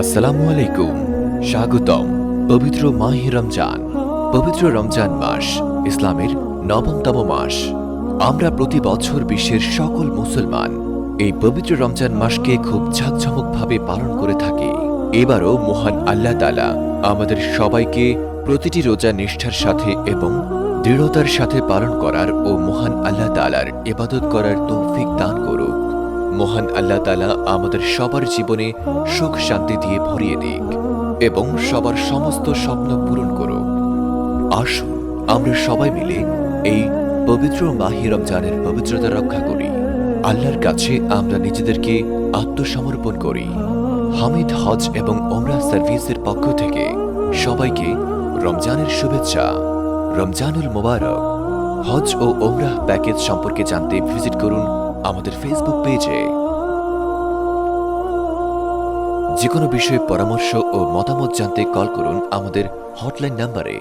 আসসালামু আলাইকুম। স্বাগতম পবিত্র মাহে রমজান। পবিত্র রমজান মাস ইসলামের নবমতম মাস। আমরা প্রতি বছর বিশ্বের সকল মুসলমান এই পবিত্র রমজান মাসকে খুব ঝাঁকঝমকভাবে পালন করে থাকি। এবারও মহান আল্লাহ তাআলা আমাদের সবাইকে প্রতিটি রোজা নিষ্ঠার সাথে এবং দৃঢ়তার সাথে পালন করার ও মহান আল্লাহ তাআলার ইবাদত করার তৌফিক দান করুক। মহান আল্লাহ তাআলা আমাদের সবার জীবনে সুখ শান্তি দিয়ে ভরিয়ে দিক এবং সবার সমস্ত স্বপ্ন পূরণ করুক। আসুন আমরা সবাই মিলে এই পবিত্র মাহে রমজানের পবিত্রতা রক্ষা করি। আল্লাহর কাছে আমরা নিজেদেরকে আত্মসমর্পণ করি। হামিদ হজ এবং ওমরাহ সার্ভিসের পক্ষ থেকে সবাইকে রমজানের শুভেচ্ছা। রমজানুল মোবারক। হজ ও ওমরাহ প্যাকেজ সম্পর্কে জানতে ভিজিট করুন আমাদের ফেসবুক পেজে। যে কোনো বিষয়ে পরামর্শ ও মতামত জানতে কল করুন আমাদের হটলাইন নম্বরে।